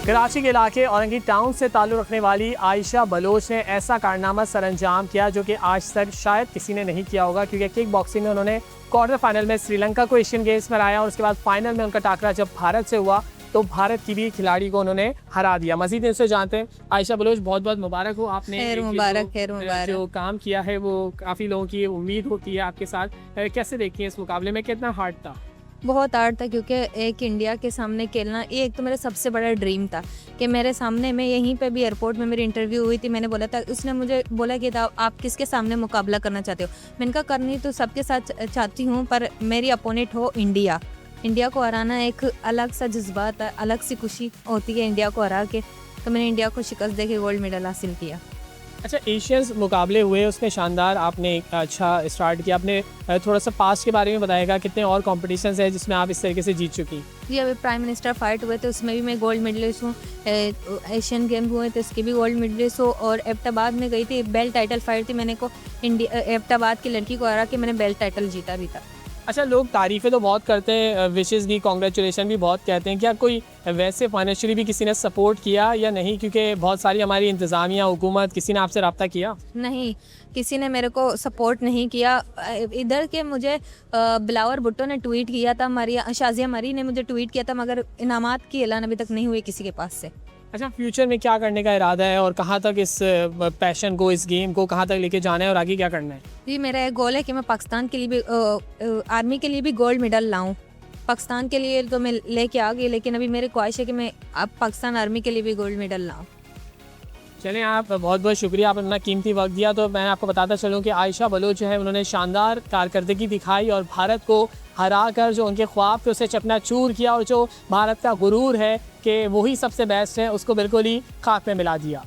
कराची के इलाके औरंगी टाउन से ताल्लुक़ रखने वाली आयशा बलोच ने ऐसा कारनामा सरअंजाम किया जो कि आज तक शायद किसी ने नहीं किया होगा, क्योंकि किक बॉक्सिंग में उन्होंने क्वार्टर फाइनल में श्रीलंका को एशियन गेम्स में हराया और उसके बाद फाइनल में उनका टाकरा जब भारत से हुआ तो भारत की भी खिलाड़ी को उन्होंने हरा दिया। मजीद इनसे जानते हैं। आयशा बलोच, बहुत बहुत मुबारक हो, आपने जो काम किया है वो काफ़ी लोगों की उम्मीद होती है आपके साथ। कैसे देखती हैं इस मुकाबले में, कितना हार्ड था? बहुत हार्ड था, क्योंकि एक इंडिया के सामने खेलना ये एक तो मेरा सबसे बड़ा ड्रीम था कि मेरे सामने, मैं यहीं पे भी एयरपोर्ट में मेरी इंटरव्यू हुई थी, मैंने बोला था, उसने मुझे बोला कि था आप किसके सामने मुकाबला करना चाहते हो। मैंने कहा करनी तो सबके साथ चाहती हूँ, पर मेरी अपोनेंट हो इंडिया। इंडिया को हराना एक अलग सा जज्बात है, अलग सी खुशी होती है इंडिया को हरा के, तो मैंने इंडिया को शिकस्त दे के गोल्ड मेडल हासिल किया। अच्छा, एशियंस मुकाबले हुए उसमें शानदार आपने अच्छा स्टार्ट किया। आपने थोड़ा सा पास्ट के बारे में बताएगा, कितने और कॉम्पिटिशन्स हैं जिसमें आप इस तरीके से जीत चुकी? जी, अभी प्राइम मिनिस्टर फाइट हुए थे उसमें भी मैं गोल्ड मेडलिस्ट हूँ। एशियन गेम हुए थे उसके भी गोल्ड मेडलिस्ट हूँ। और एबटाबाद में गई थी, बेल्ट टाइटल फाइट थी, मैंने को इंडिया एबटाबाद की लड़की को हरा के मैंने बेल्ट टाइटल जीता भी था। अच्छा, लोग तारीफ़ें तो बहुत करते हैं, विशेज़ भी, कॉन्ग्रेचुलेशन भी बहुत कहते हैं। क्या कोई वैसे फाइनेंशियली भी किसी ने सपोर्ट किया या नहीं? क्योंकि बहुत सारी हमारी इंतज़ामिया, हुकूमत, किसी ने आपसे रब्ता किया? नहीं, किसी ने मेरे को सपोर्ट नहीं किया। इधर के मुझे बिलावर भुट्टो ने ट्वीट किया था, शाजिया मरी ने मुझे ट्वीट किया था, मगर इनामात की ऐलान अभी तक नहीं हुई किसी के पास से। अच्छा, फ्यूचर में क्या करने का इरादा है और कहाँ तक इस पैशन को, इस गेम को कहाँ तक लेके जाना है और आगे क्या करना है? जी, मेरा एक गोल है कि मैं पाकिस्तान के लिए भी आर्मी के लिए भी गोल्ड मेडल लाऊं। पाकिस्तान के लिए तो मैं लेके आ गई, लेकिन अभी मेरी ख्वाहिश है कि मैं अब पाकिस्तान आर्मी के लिए भी गोल्ड मेडल लाऊं। चलें, आप बहुत बहुत शुक्रिया, आपने अपना कीमती वक्त दिया। तो मैं आपको बताता चलूँ कि आयशा बलोच जो है उन्होंने शानदार कारकर्दगी दिखाई और भारत को हरा कर जो उनके ख्वाब थे उसे चकनाचूर किया, और जो भारत का गुरूर है कि वही सबसे बेस्ट है उसको बिल्कुल ही खाक में मिला दिया।